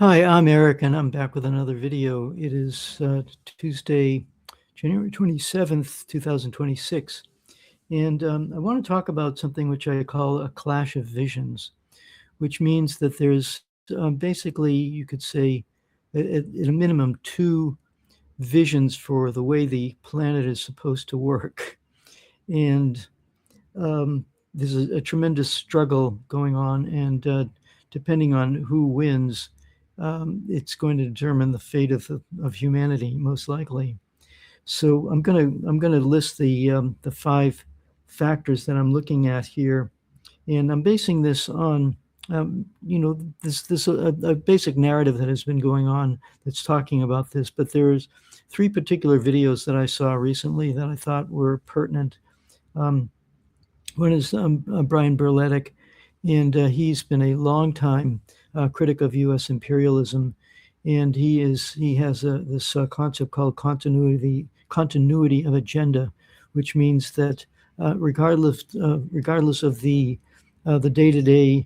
Hi, I'm Eric, and I'm back with another video. It is Tuesday, January 27th, 2026. And I want to talk about something which I call a clash of visions, which means that there's basically, you could say, at a minimum, two visions for the way the planet is supposed to work. And there's a tremendous struggle going on, and depending on who wins, it's going to determine the fate of humanity, most likely. So I'm gonna list the five factors that I'm looking at here, and I'm basing this on this a basic narrative that has been going on that's talking about this. But there's three particular videos that I saw recently that I thought were pertinent. Um, One is Brian Berletic, and he's been a long time critic of U.S. imperialism, and he has this concept called continuity of agenda, which means that regardless of the day-to-day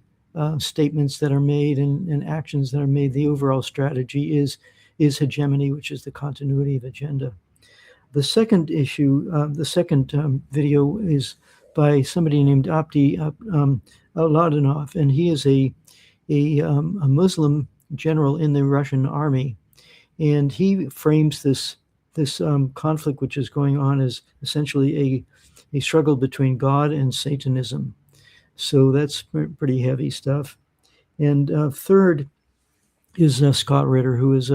statements that are made and actions that are made, the overall strategy is hegemony, which is the continuity of agenda. The second video is by somebody named Abdi Ladanov, and he is a Muslim general in the Russian army, and he frames this conflict which is going on as essentially a struggle between God and Satanism. So that's pretty heavy stuff. And third is Scott Ritter, who is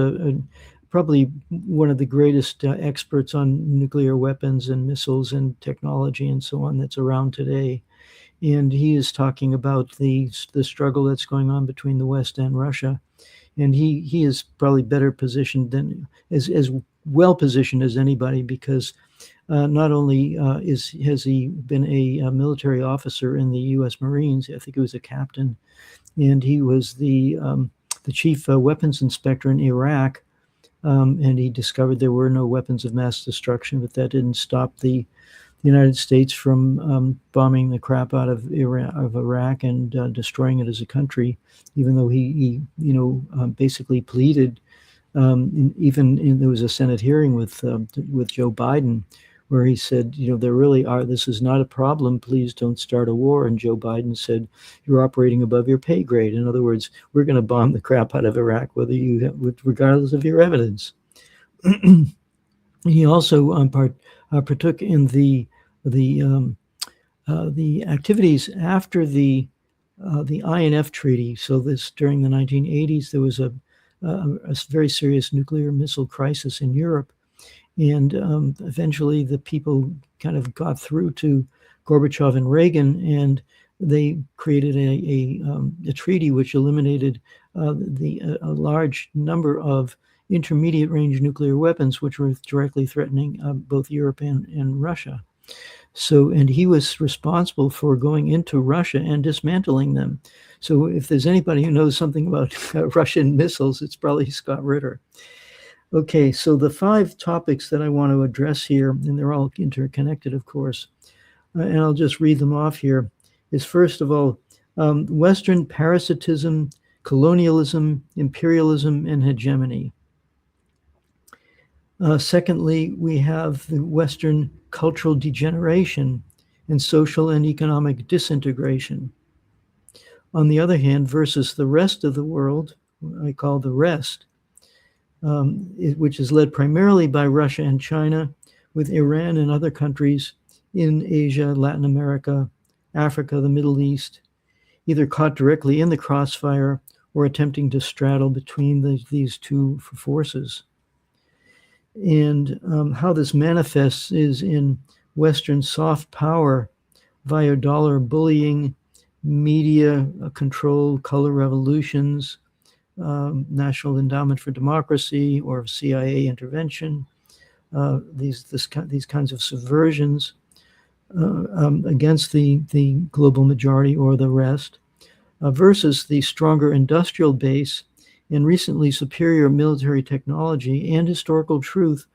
probably one of the greatest experts on nuclear weapons and missiles and technology and so on that's around today. And he is talking about the struggle that's going on between the West and Russia. And he is probably better positioned than as well positioned as anybody, because not only has he been a military officer in the U.S. Marines. I think he was a captain, and he was the chief weapons inspector in Iraq. And he discovered there were no weapons of mass destruction, but that didn't stop the United States from bombing the crap out of Iraq and destroying it as a country, even though he basically pleaded. There was a Senate hearing with Joe Biden, where he said, there really are. This is not a problem. Please don't start a war. And Joe Biden said, you're operating above your pay grade. In other words, we're going to bomb the crap out of Iraq, regardless of your evidence. He also partook in the activities after the INF Treaty. So during the 1980s, there was a very serious nuclear missile crisis in Europe. And eventually the people kind of got through to Gorbachev and Reagan, and they created a treaty which eliminated a large number of intermediate range nuclear weapons, which were directly threatening both Europe and Russia. So, and he was responsible for going into Russia and dismantling them. So if there's anybody who knows something about Russian missiles, it's probably Scott Ritter. Okay, so the five topics that I want to address here, and they're all interconnected, of course, and I'll just read them off here, is first of all, Western parasitism, colonialism, imperialism, and hegemony. Secondly, we have the Western cultural degeneration and social and economic disintegration. On the other hand, versus the rest of the world, I call the rest, which is led primarily by Russia and China, with Iran and other countries in Asia, Latin America, Africa, the Middle East, either caught directly in the crossfire or attempting to straddle between these two forces. And how this manifests is in Western soft power via dollar bullying, media control, color revolutions, National Endowment for Democracy, or CIA intervention, these kinds of subversions against the global majority or the rest, versus the stronger industrial base and recently superior military technology and historical truth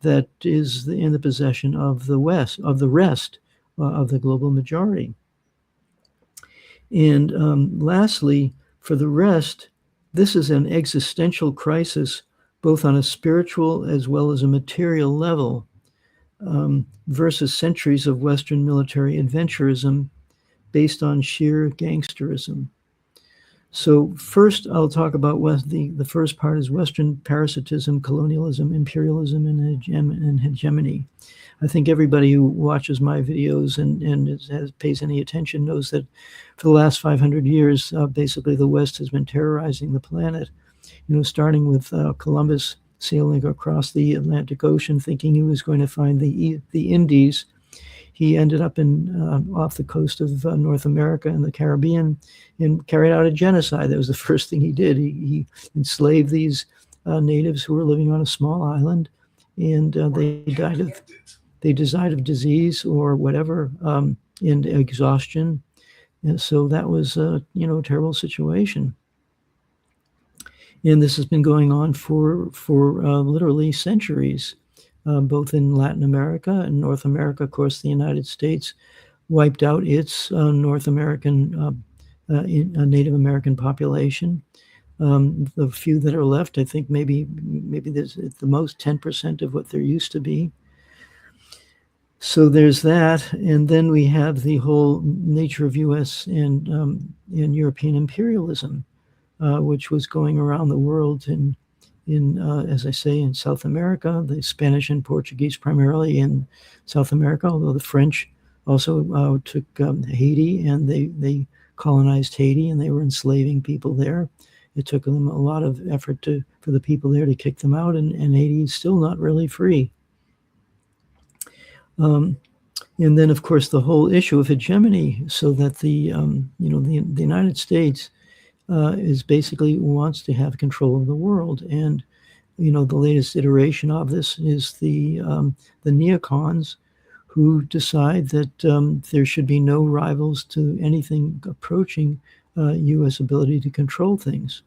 that is in the possession of the rest of the global majority. And lastly, for the rest, this is an existential crisis, both on a spiritual as well as a material level, versus centuries of Western military adventurism based on sheer gangsterism. So first, I'll talk about the first part is Western parasitism, colonialism, imperialism, and hegemony. I think everybody who watches my videos and pays any attention knows that for the last 500 years, basically the West has been terrorizing the planet. Starting with Columbus sailing across the Atlantic Ocean, thinking he was going to find the Indies. He ended up off the coast of North America and the Caribbean and carried out a genocide. That was the first thing he did. He enslaved these natives who were living on a small island, and they died of disease or whatever, and exhaustion. And so that was a terrible situation. And this has been going on for literally centuries, both in Latin America and North America. Of course, the United States wiped out its North American Native American population. The few that are left, I think maybe there's at the most 10% of what there used to be. So there's that, and then we have the whole nature of U.S. and European imperialism, which was going around the world in as I say, in South America, the Spanish and Portuguese primarily in South America, although the French also took Haiti, and they colonized Haiti, and they were enslaving people there. It took them a lot of effort for the people there to kick them out, and Haiti is still not really free. And then, of course, the whole issue of hegemony, so that the United States is basically wants to have control of the world. And the latest iteration of this is the neocons, who decide that there should be no rivals to anything approaching U.S. ability to control things.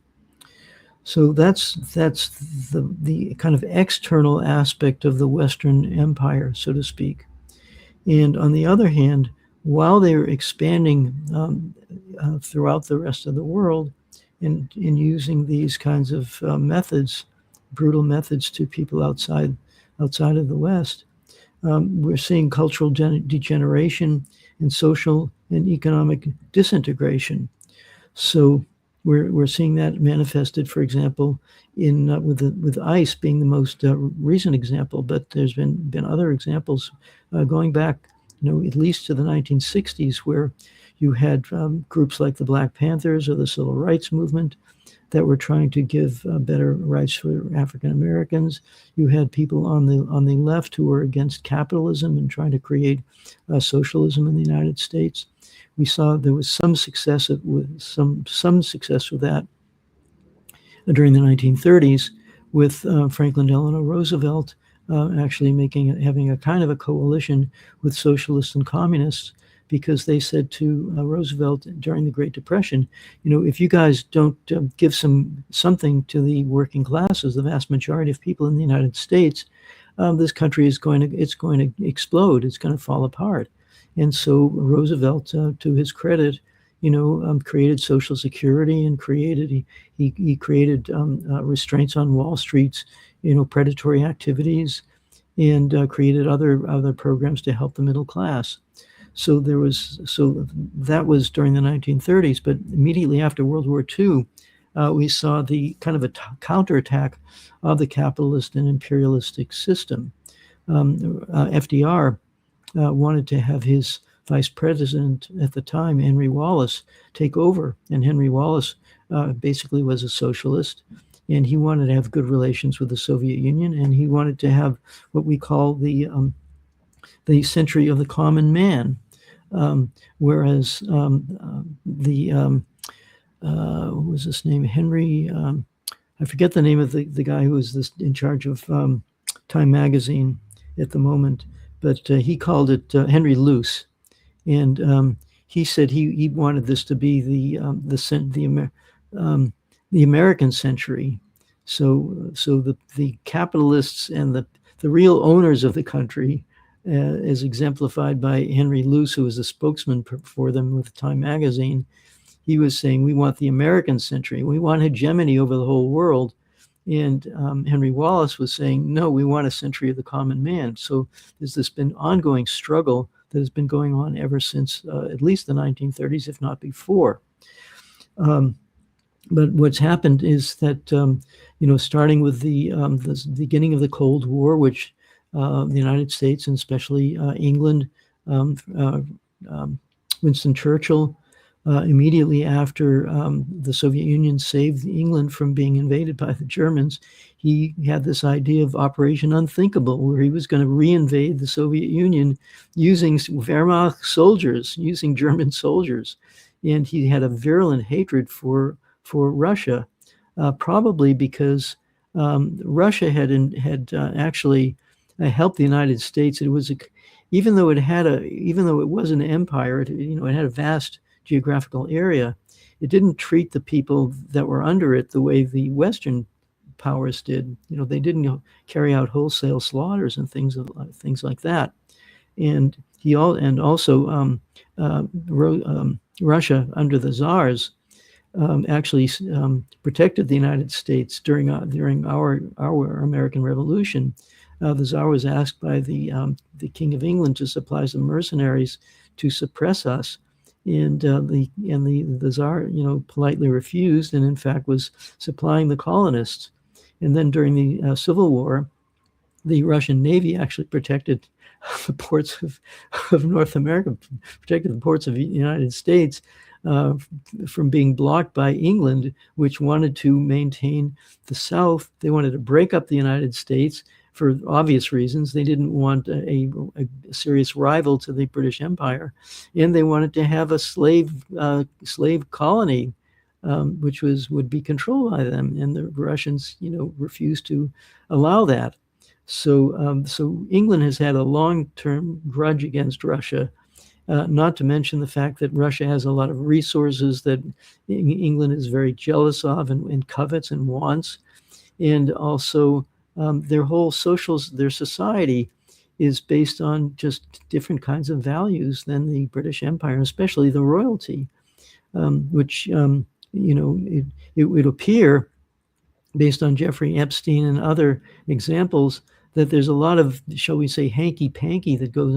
So that's the kind of external aspect of the Western empire, so to speak. And on the other hand, while they were expanding throughout the rest of the world in using these kinds of methods, brutal methods to people outside of the West, we're seeing cultural degeneration and social and economic disintegration. So we're seeing that manifested, for example, in with ICE being the most recent example, but there's been other examples going back, at least to the 1960s, where you had groups like the Black Panthers or the Civil Rights Movement that were trying to give better rights for African Americans. You had people on the left who were against capitalism and trying to create socialism in the United States. We saw there was some success with success with that during the 1930s, with Franklin Delano Roosevelt actually having a kind of a coalition with socialists and communists, because they said to Roosevelt during the Great Depression, if you guys don't give something to the working classes, the vast majority of people in the United States, this country is going to explode. It's going to fall apart. And so Roosevelt, to his credit, created Social Security, and he created restraints on Wall Street's predatory activities, and created other programs to help the middle class. So that was during the 1930s, but immediately after World War II, we saw the kind of a counterattack of the capitalist and imperialistic system. FDR wanted to have his vice president at the time, Henry Wallace, take over. And Henry Wallace basically was a socialist, and he wanted to have good relations with the Soviet Union, and he wanted to have what we call the century of the common man. Whereas what was his name? Henry, I forget the name of the guy who was in charge of Time magazine at the moment, but he called it Henry Luce, and he said he wanted this to be the American century. So the capitalists and the real owners of the country, as exemplified by Henry Luce, who was a spokesman for them with Time magazine, he was saying, we want the American century. We want hegemony over the whole world. And Henry Wallace was saying, no, we want a century of the common man. So there's this been ongoing struggle that has been going on ever since at least the 1930s, if not before. But what's happened is that, starting with the beginning of the Cold War, which the United States and especially England, Winston Churchill, immediately after the Soviet Union saved England from being invaded by the Germans, he had this idea of Operation Unthinkable, where he was going to reinvade the Soviet Union using Wehrmacht soldiers, using German soldiers. And he had a virulent hatred for Russia, probably because Russia had actually helped the United States. It was even though it was an empire, it had a vast geographical area. It didn't treat the people that were under it the way the Western powers did. They didn't carry out wholesale slaughters and things like that. And also Russia under the Tsars actually protected the United States during our American Revolution. The Tsar was asked by the King of England to supply some mercenaries to suppress us, and the Tsar politely refused, and in fact was supplying the colonists. And then during the Civil War, the Russian Navy actually protected the ports of North America, protected the ports of the United States from being blocked by England, which wanted to maintain the South. They wanted to break up the United States for obvious reasons. They didn't want a serious rival to the British Empire, and they wanted to have a slave colony, which would be controlled by them. And the Russians, refused to allow that. So England has had a long-term grudge against Russia. Not to mention the fact that Russia has a lot of resources that England is very jealous of and covets and wants. And also their society is based on just different kinds of values than the British Empire, especially the royalty, which, it would appear, based on Jeffrey Epstein and other examples, that there's a lot of, shall we say, hanky-panky that goes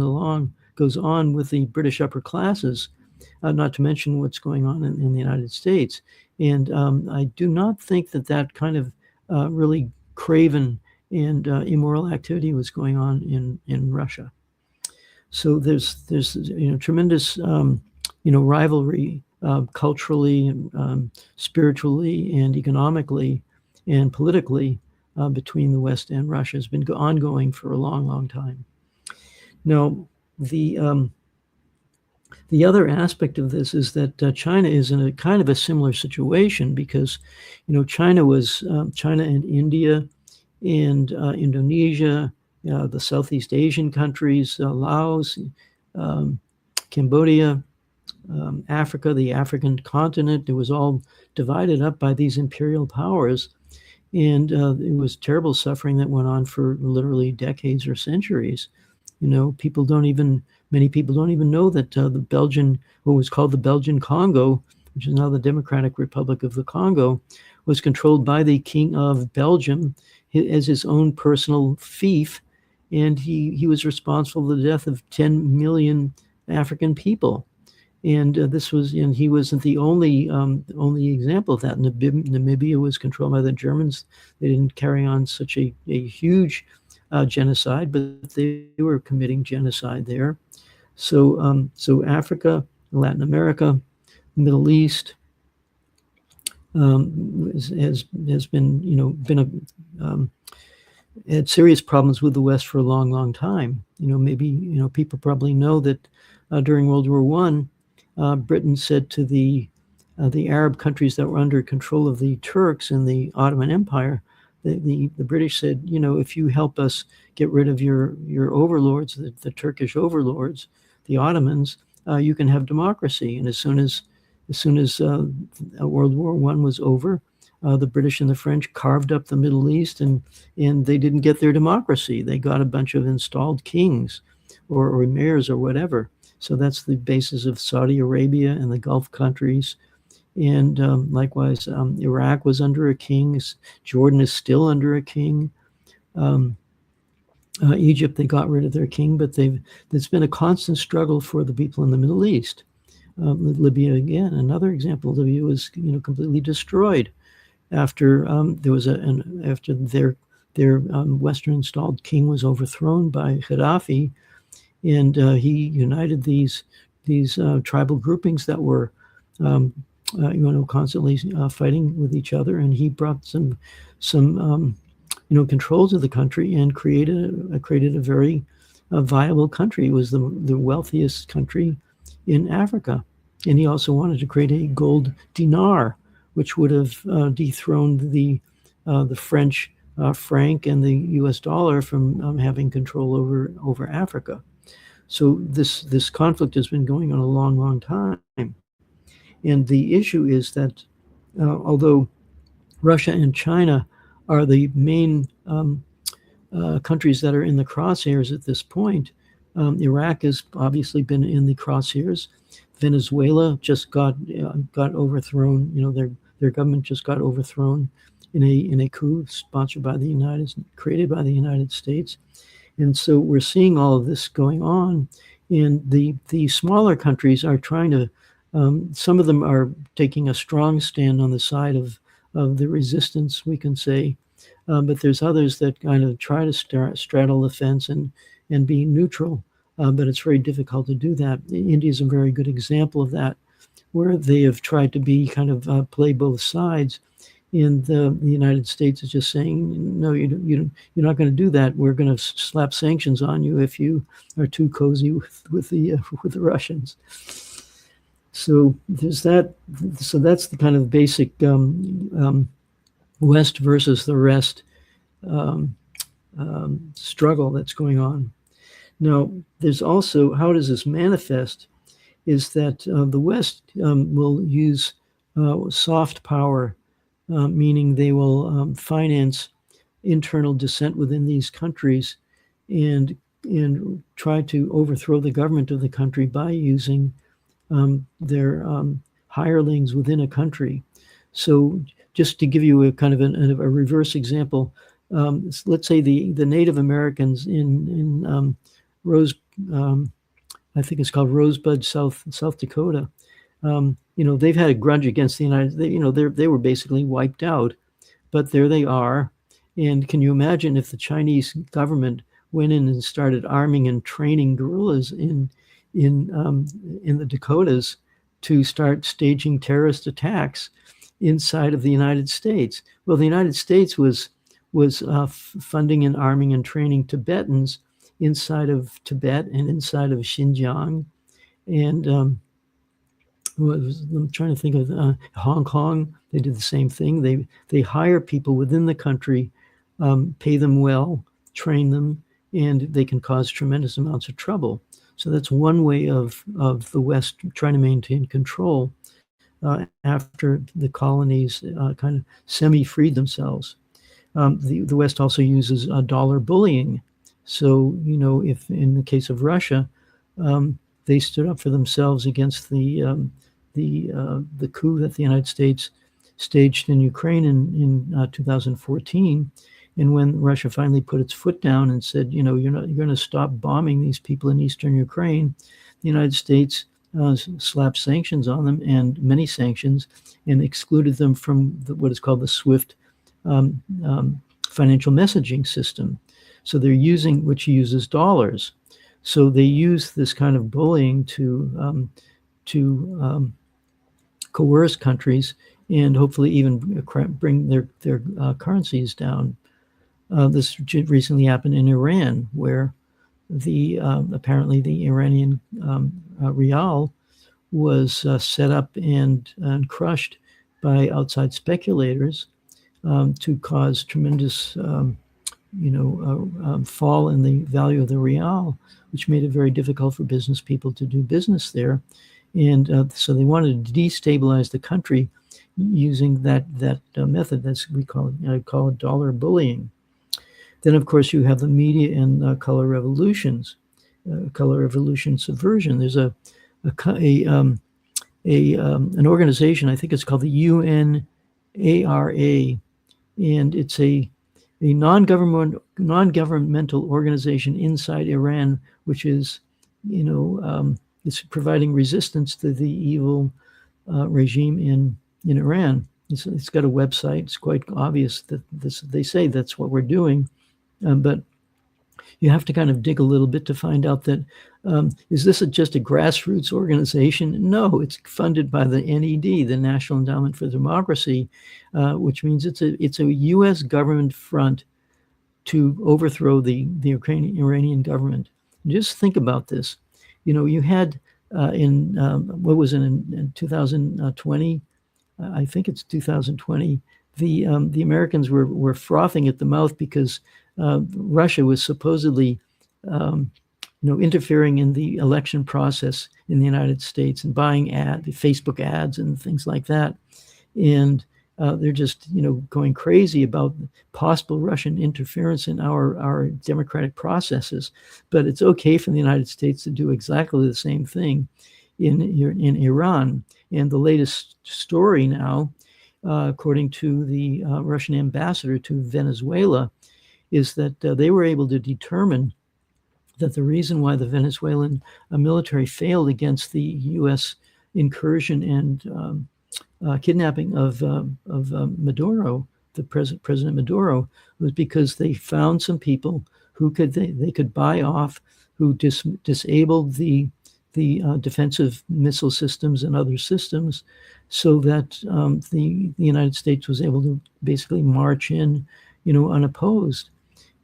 on with the British upper classes, not to mention what's going on in the United States. And I do not think that kind of really craven and immoral activity was going on in Russia. So there's tremendous rivalry culturally, spiritually, and economically and politically between the West and Russia. Has been ongoing for a long, long time. Now, the other aspect of this is that China is in a kind of a similar situation, because China and India and Indonesia, the Southeast Asian countries, Laos, Cambodia, Africa, the African continent, it was all divided up by these imperial powers. And it was terrible suffering that went on for literally decades or centuries. Many people don't even know that what was called the Belgian Congo, which is now the Democratic Republic of the Congo, was controlled by the King of Belgium as his own personal fief, and he was responsible for the death of 10 million African people. And he wasn't the only example of that. Namibia was controlled by the Germans. They didn't carry on such a huge genocide, but they were committing genocide there. So Africa, Latin America, Middle East has been had serious problems with the West for a long, long time. People probably know that during World War I, Britain said to the Arab countries that were under control of the Turks in the Ottoman Empire, the British said, if you help us get rid of your overlords, the Turkish overlords, the Ottomans, you can have democracy. And as soon as World War I was over, the British and the French carved up the Middle East, and they didn't get their democracy. They got a bunch of installed kings or emirs or whatever. So that's the basis of Saudi Arabia and the Gulf countries And likewise, Iraq was under a king. Jordan is still under a king. Egypt, they got rid of their king, but there's been a constant struggle for the people in the Middle East. Libya, again, another example. Libya was, completely destroyed after after their Western installed king was overthrown by Gaddafi, and he united these tribal groupings that were constantly fighting with each other, and he brought some control to the country and created a very viable country. It was the wealthiest country in Africa, and he also wanted to create a gold dinar, which would have dethroned the French franc and the U.S. dollar from having control over Africa. So this conflict has been going on a long time, and the issue is that although Russia and China are the main countries that are in the crosshairs at this point, Iraq has obviously been in the crosshairs. Venezuela just got overthrown. Their government just got overthrown in a coup created by the United States. And so we're seeing all of this going on, and the smaller countries are trying to. Some of them are taking a strong stand on the side of the resistance, we can say, but there's others that kind of try to straddle the fence and be neutral, but it's very difficult to do that. India is a very good example of that, where they have tried to be kind of play both sides. And the United States is just saying, no, you're not going to do that. We're going to slap sanctions on you if you are too cozy with the Russians. So there's that. So that's the kind of basic West versus the rest struggle that's going on. Now, there's also, how does this manifest? Is that the West will use soft power. Meaning they will finance internal dissent within these countries and try to overthrow the government of the country by using their hirelings within a country. So just to give you a kind of a reverse example, let's say the Native Americans in I think it's called Rosebud, South Dakota. They've had a grudge against the United States. They were basically wiped out, but there they are. And can you imagine if the Chinese government went in and started arming and training guerrillas in the Dakotas to start staging terrorist attacks inside of the United States? Well, the United States was funding and arming and training Tibetans inside of Tibet and inside of Xinjiang, and I'm trying to think of Hong Kong. They did the same thing. They hire people within the country, pay them well, train them, and they can cause tremendous amounts of trouble. So that's one way of the West trying to maintain control after the colonies kind of semi-freed themselves. The West also uses dollar bullying. So, if in the case of Russia, they stood up for themselves against the coup that the United States staged in Ukraine in 2014, and when Russia finally put its foot down and said, you're going to stop bombing these people in eastern Ukraine, the United States slapped sanctions on them, and many sanctions, and excluded them from what is called the SWIFT financial messaging system. So they're using, which uses dollars. So they use this kind of bullying to coerce countries and hopefully even bring their currencies down. This recently happened in Iran, where apparently the Iranian rial was set up and crushed by outside speculators to cause tremendous fall in the value of the rial, which made it very difficult for business people to do business there. And so they wanted to destabilize the country using that method. We call it dollar bullying. Then, of course, you have the media and color revolutions, color revolution subversion. There's a an organization. I think it's called the UNARA, and it's a non-governmental organization inside Iran, which is, it's providing resistance to the evil regime in Iran. It's got a website. It's quite obvious that they say that's what we're doing, but you have to kind of dig a little bit to find out that is this just a grassroots organization? No, it's funded by the NED, the National Endowment for Democracy, which means it's a U.S. government front to overthrow the Iranian government. Just think about this. You had in 2020, I think it's 2020, the Americans were frothing at the mouth because Russia was supposedly interfering in the election process in the United States and buying Facebook ads and things like that. And they're just, going crazy about possible Russian interference in our democratic processes. But it's okay for the United States to do exactly the same thing in Iran. And the latest story now, according to the Russian ambassador to Venezuela, is that they were able to determine that the reason why the Venezuelan military failed against the U.S. incursion and kidnapping of Maduro, President Maduro, was because they found some people who they could buy off, who disabled the defensive missile systems and other systems, so that the United States was able to basically march in, unopposed.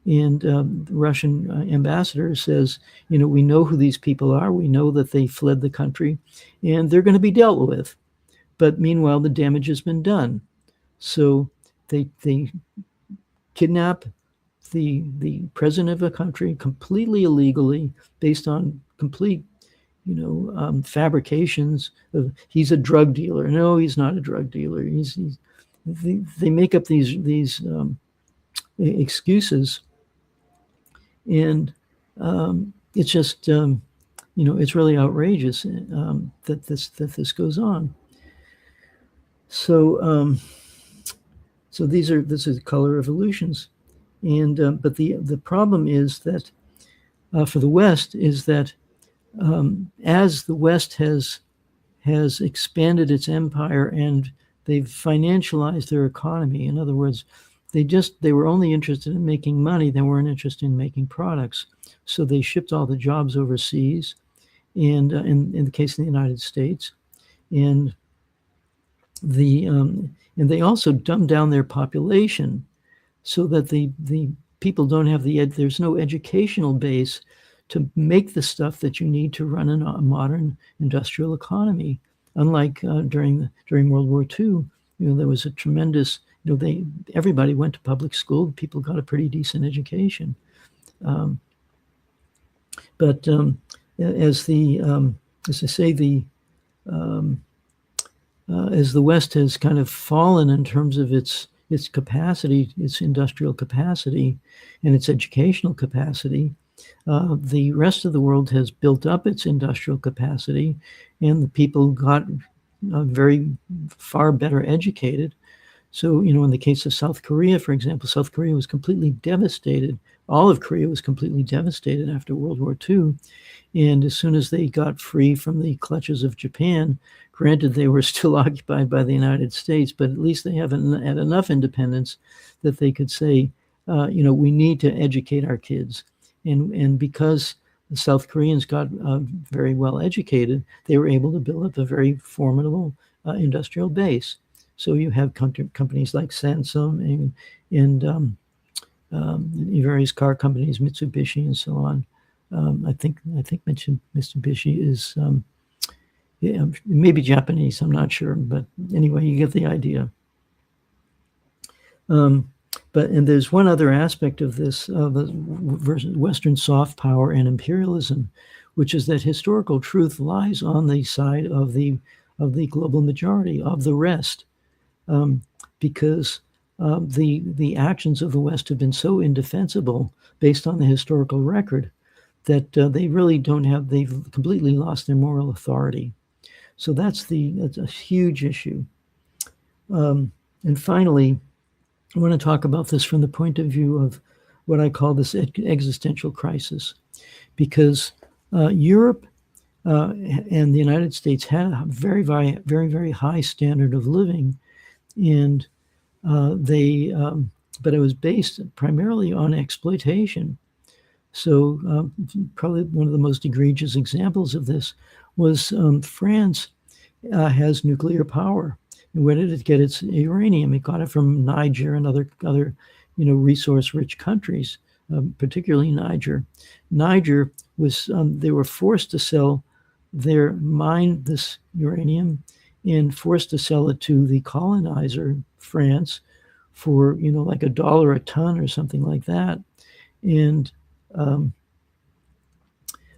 And the Russian ambassador says, we know who these people are. We know that they fled the country, and they're going to be dealt with. But meanwhile, the damage has been done. So they kidnap the president of a country completely illegally, based on complete, fabrications of he's a drug dealer. No, he's not a drug dealer. They make up these excuses, and it's just it's really outrageous that this goes on. So this is color revolutions, and but the problem is that for the West is that as the West has expanded its empire and they've financialized their economy. In other words, they were only interested in making money. They weren't interested in making products. So they shipped all the jobs overseas, and in the case of the United States, and they also dumbed down their population so that the people don't have there's no educational base to make the stuff that you need to run a modern industrial economy. Unlike during World War II, there was a tremendous, everybody went to public school. People got a pretty decent education. But as I say, as the West has kind of fallen in terms of its capacity, its industrial capacity, and its educational capacity, the rest of the world has built up its industrial capacity, and the people got very far better educated. So, in the case of South Korea, for example, South Korea was completely devastated. All of Korea was completely devastated after World War II. And as soon as they got free from the clutches of Japan, granted, they were still occupied by the United States, but at least they had enough independence that they could say, we need to educate our kids. And because the South Koreans got very well educated, they were able to build up a very formidable industrial base. So you have companies like Samsung and various car companies, Mitsubishi and so on. I think Mitsubishi is maybe Japanese. I'm not sure, but anyway, you get the idea. And there's one other aspect of this Western soft power and imperialism, which is that historical truth lies on the side of the global majority, of the rest, because the actions of the West have been so indefensible based on the historical record that they really don't have. They've completely lost their moral authority. So that's a huge issue. And finally, I want to talk about this from the point of view of what I call this existential crisis, because Europe and the United States had a very, very, very, very high standard of living, and but it was based primarily on exploitation. So probably one of the most egregious examples of this was France has nuclear power. And where did it get its uranium? It got it from Niger and other resource-rich countries, particularly Niger. Niger was they were forced to sell mine this uranium and forced to sell it to the colonizer, France, for like $1 a ton or something like that. And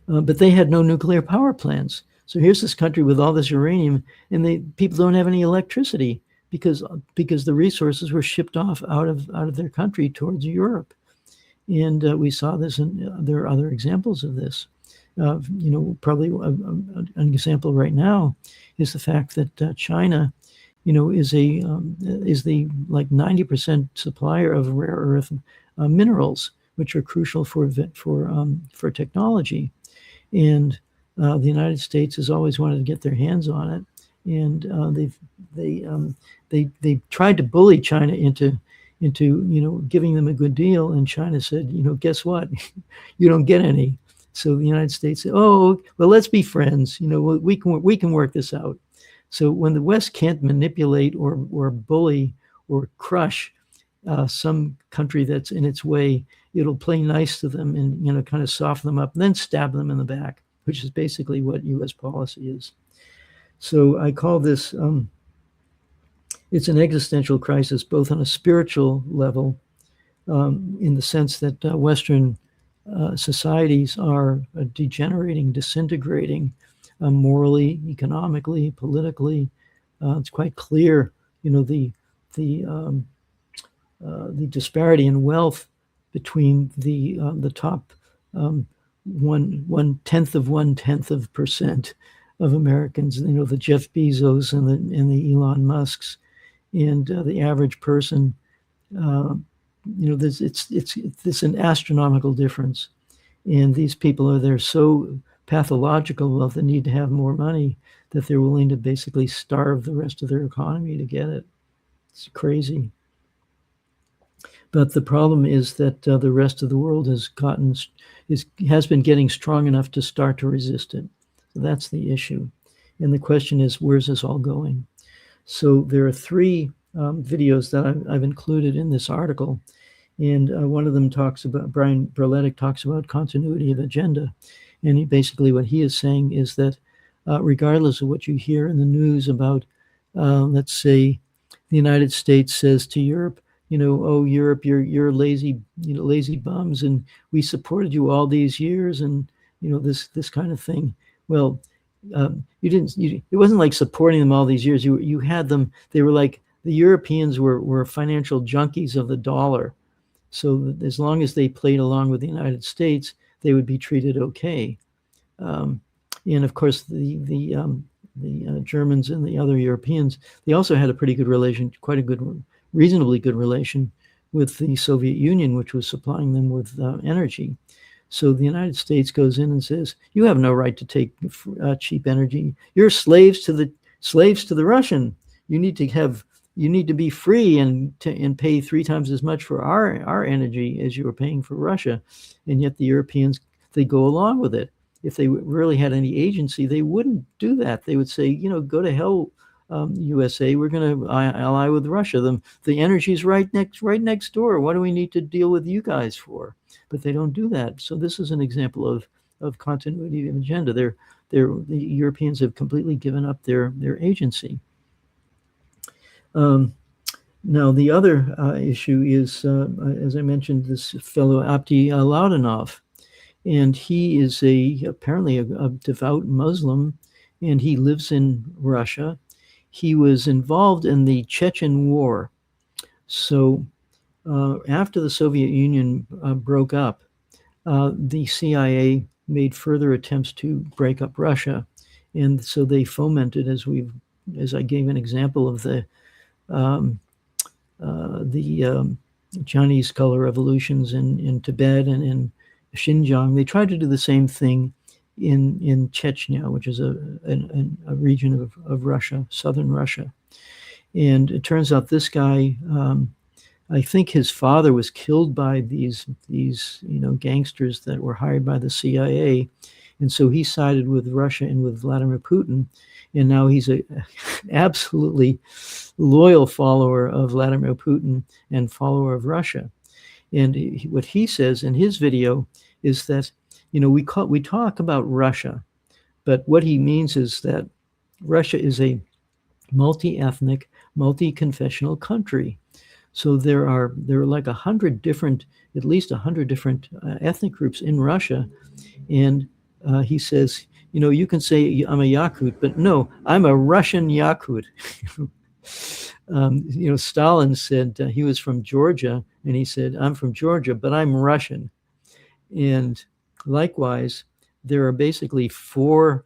but they had no nuclear power plants. So here's this country with all this uranium, and people don't have any electricity because the resources were shipped off out of their country towards Europe. And we saw this, and there are other examples of this. Probably an example right now is the fact that China, is the like 90% supplier of rare earth minerals, which are crucial for technology. And the United States has always wanted to get their hands on it, and they tried to bully China into giving them a good deal, and China said, guess what, you don't get any. So the United States said, oh well, let's be friends. We can work this out. So when the West can't manipulate or bully or crush some country that's in its way, it'll play nice to them and kind of soften them up and then stab them in the back, which is basically what U.S. policy is. So I call this it's an existential crisis, both on a spiritual level, in the sense that Western societies are degenerating, disintegrating, morally, economically, politically. It's quite clear, the disparity in wealth between the top 1/10% of Americans. The Jeff Bezos and the Elon Musks, and the average person. It's an astronomical difference, and these people they're so pathological of the need to have more money that they're willing to basically starve the rest of their economy to get it. It's crazy. But the problem is that the rest of the world has been getting strong enough to start to resist it. So that's the issue. And the question is, where's this all going? So there are three videos that I've included in this article. And one of them Brian Berletic talks about continuity of agenda. And basically what he is saying is that regardless of what you hear in the news about, let's say, the United States says to Europe, oh, Europe, you're lazy, lazy bums, and we supported you all these years, and this kind of thing. Well, it wasn't like supporting them all these years. You had them. They were like, the Europeans were financial junkies of the dollar. So as long as they played along with the United States, they would be treated okay. And of course, the Germans and the other Europeans, they also had a pretty good relation, reasonably good relation with the Soviet Union, which was supplying them with energy. So the United States goes in and says, you have no right to take cheap energy. You're slaves to the Russian. You need to be free and pay 3 times as much for our energy as you were paying for Russia. And yet the Europeans, they go along with it. If they really had any agency, they wouldn't do that. They would say, go to hell, USA. We're going to ally with Russia. The energy is right next door. What do we need to deal with you guys for? But they don't do that. So this is an example of continuity of agenda. The Europeans have completely given up their agency. Now, the other issue is, as I mentioned, this fellow Abdi Laudinov, and he is apparently a devout Muslim, and he lives in Russia. He was involved in the Chechen War. So after the Soviet Union broke up, the CIA made further attempts to break up Russia, And so they fomented, as I gave an example of um, the Chinese color revolutions in Tibet and in Xinjiang. They tried to do the same thing in Chechnya, which is a region of Russia, southern Russia. And it turns out this guy, I think his father was killed by these gangsters that were hired by the CIA, and so he sided with Russia and with Vladimir Putin, and now he's a absolutely loyal follower of Vladimir Putin and follower of Russia. And what he says in his video is that we talk about Russia, but what he means is that Russia is a multi-ethnic, multi-confessional country. So there are like at least 100 different ethnic groups in Russia, and he says, you can say I'm a Yakut, but no, I'm a Russian Yakut. Stalin said he was from Georgia, and he said, I'm from Georgia, but I'm Russian. And likewise, there are basically four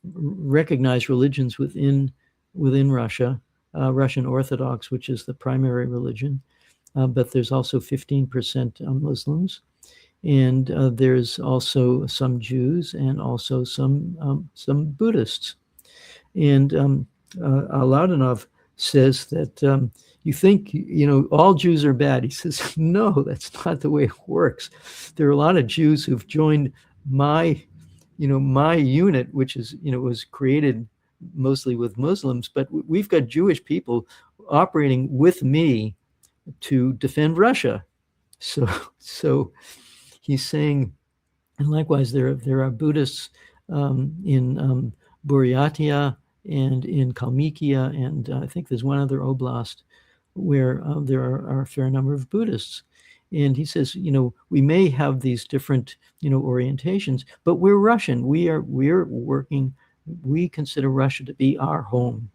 recognized religions within Russia. Russian Orthodox, which is the primary religion, but there's also 15% Muslims, and there's also some Jews and also some Buddhists. And Alaudanov says that you think all Jews are bad. He says, no, that's not the way it works. There are a lot of Jews who've joined my unit, which is was created mostly with Muslims, but we've got Jewish people operating with me to defend Russia. So he's saying, and likewise there are Buddhists in Buryatia and in Kalmykia, and I think there's one other oblast where there are a fair number of Buddhists. And he says, we may have these different, orientations, but we're Russian. We're working. We consider Russia to be our home.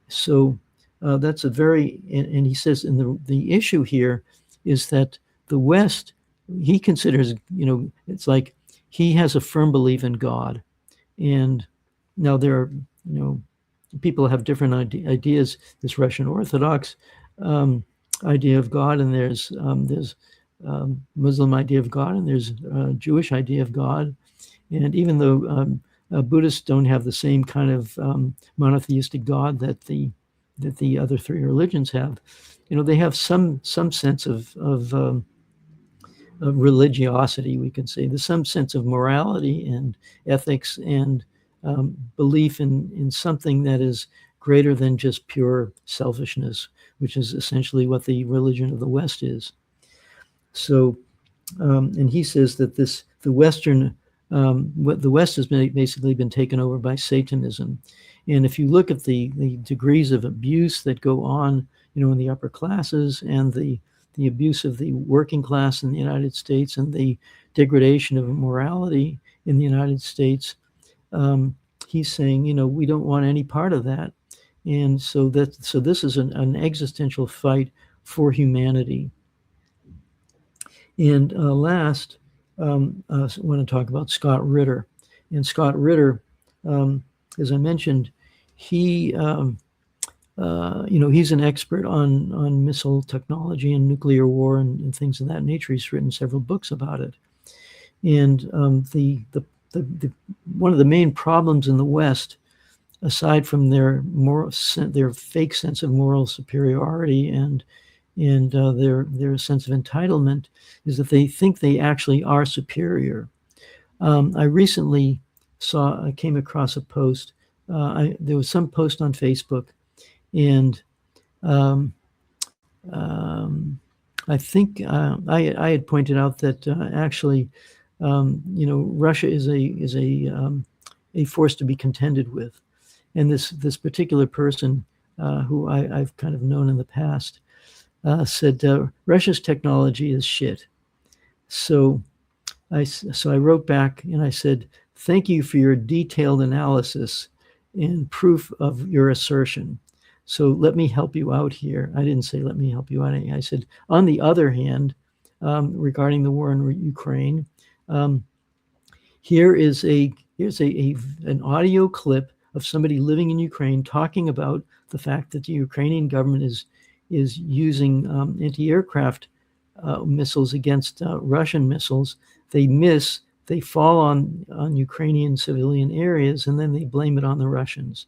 So that's and he says, and the issue here is that the West, he considers, it's like he has a firm belief in God. And now there are, people have different ideas. This Russian Orthodox idea of God, and there's Muslim idea of God, and there's Jewish idea of God. And even though Buddhists don't have the same kind of monotheistic God that the other three religions have, they have some sense of religiosity, we can say. There's some sense of morality and ethics and belief in something that is greater than just pure selfishness, which is essentially what the religion of the West is. So, and he says that the West has basically been taken over by Satanism. And if you look at the degrees of abuse that go on, in the upper classes, and the abuse of the working class in the United States, and the degradation of morality in the United States, he's saying, we don't want any part of that. And so this is an existential fight for humanity. And last, I want to talk about Scott Ritter. And Scott Ritter, as I mentioned, he, he's an expert on missile technology and nuclear war and things of that nature. He's written several books about it. And one of the main problems in the West, aside from their fake sense of moral superiority and their sense of entitlement, is that they think they actually are superior. I recently I came across a post. There was some post on Facebook, and I think I had pointed out that actually, Russia is a force to be contended with, and this particular person who I've kind of known in the past said Russia's technology is shit. So I wrote back and I said, thank you for your detailed analysis and proof of your assertion. So let me help you out here. I didn't say let me help you out. I said, on the other hand, regarding the war in Ukraine, here is a Here's an audio clip of somebody living in Ukraine talking about the fact that the Ukrainian government is using anti-aircraft missiles against Russian missiles. They miss, they fall on Ukrainian civilian areas, and then they blame it on the Russians.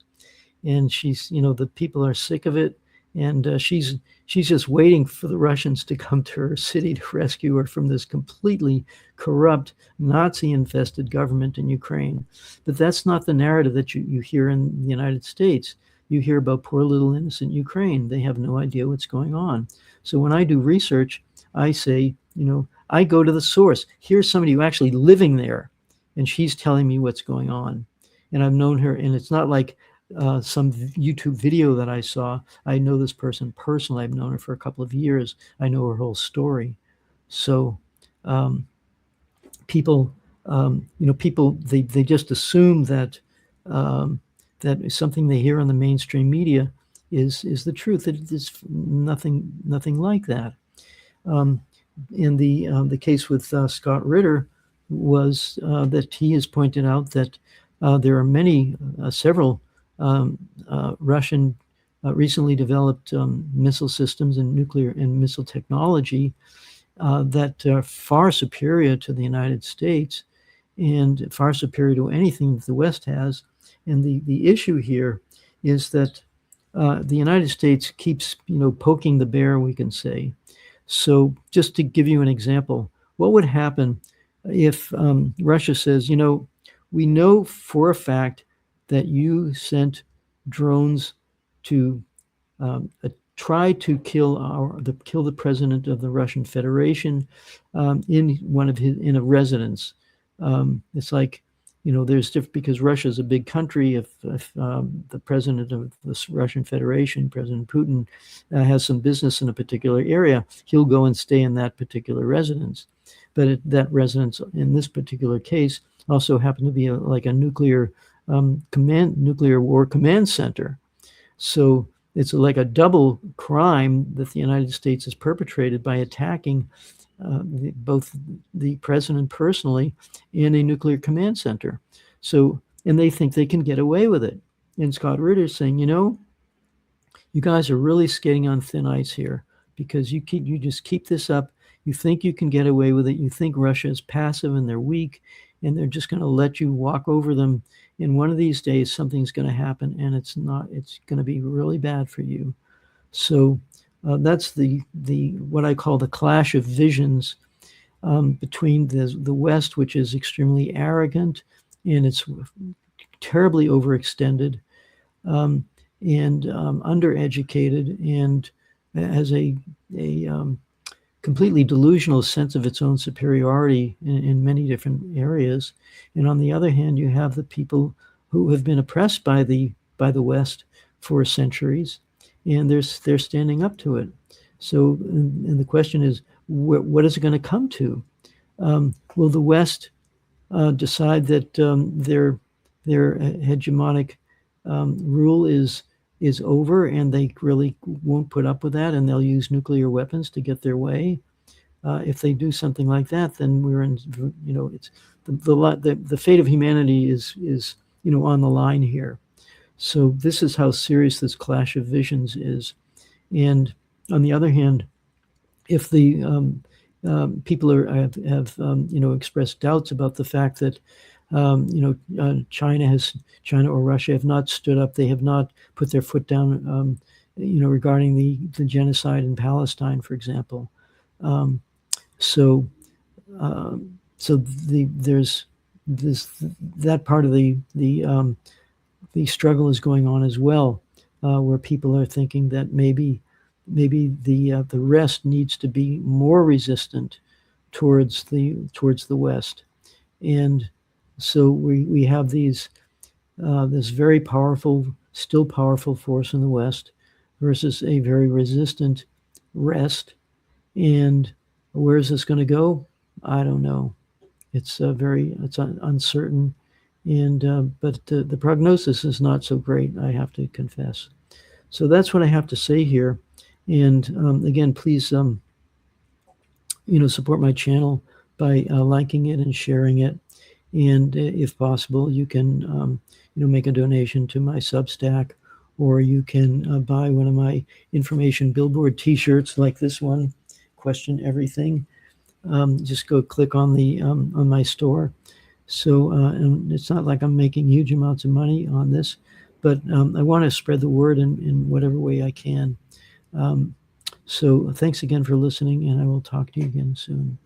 And she's, the people are sick of it, and she's just waiting for the Russians to come to her city to rescue her from this completely corrupt, Nazi-infested government in Ukraine. But that's not the narrative that you hear in the United States. You hear about poor little innocent Ukraine. They have no idea what's going on. So when I do research, I say, I go to the source. Here's somebody who actually living there, and she's telling me what's going on. And I've known her, and it's not like some YouTube video that I saw. I know this person personally. I've known her for a couple of years. I know her whole story. So people, people, they just assume that that something they hear on the mainstream media is the truth. It is nothing like that. In the case with Scott Ritter was that he has pointed out that there are several Russian recently developed missile systems and nuclear and missile technology that are far superior to the United States and far superior to anything that the West has. And the issue here is that the United States keeps, poking the bear, we can say. So just to give you an example, what would happen if Russia says, we know for a fact that you sent drones to try to kill the president of the Russian Federation in a residence. It's like, there's different, because Russia is a big country. If the president of the Russian Federation, President Putin, has some business in a particular area, he'll go and stay in that particular residence. But that residence, in this particular case, also happened to be like a nuclear war command center. So it's like a double crime that the United States has perpetrated by attacking both the president personally and a nuclear command center. So, and they think they can get away with it. And Scott Ritter is saying, you guys are really skating on thin ice here, because you just keep this up. You think you can get away with it. You think Russia is passive and they're weak, and they're just going to let you walk over them. And one of these days, something's going to happen, and it's going to be really bad for you. So that's the what I call the clash of visions between the West, which is extremely arrogant and it's terribly overextended and undereducated and has a completely delusional sense of its own superiority in many different areas. And on the other hand, you have the people who have been oppressed by the West for centuries, and they're standing up to it. So, and the question is, what is it going to come to? Will the West decide that their hegemonic rule is over, and they really won't put up with that, and they'll use nuclear weapons to get their way? If they do something like that, then we're in, it's the fate of humanity is on the line here. So this is how serious this clash of visions is. And on the other hand, if the people have expressed doubts about the fact that China or Russia have not stood up, they have not put their foot down, regarding the genocide in Palestine, for example. So there's that part of the struggle is going on as well, where people are thinking that maybe the rest needs to be more resistant towards the West, and so we have this very still powerful force in the West versus a very resistant rest. And where is this going to go? I don't know. It's uncertain, and but the prognosis is not so great, I have to confess. So that's what I have to say here. And again, please, support my channel by liking it and sharing it. And if possible, you can make a donation to my Substack, or you can buy one of my information billboard T-shirts like this one, Question Everything. Just go click on on my store. So and it's not like I'm making huge amounts of money on this, but I want to spread the word in whatever way I can. So thanks again for listening, and I will talk to you again soon.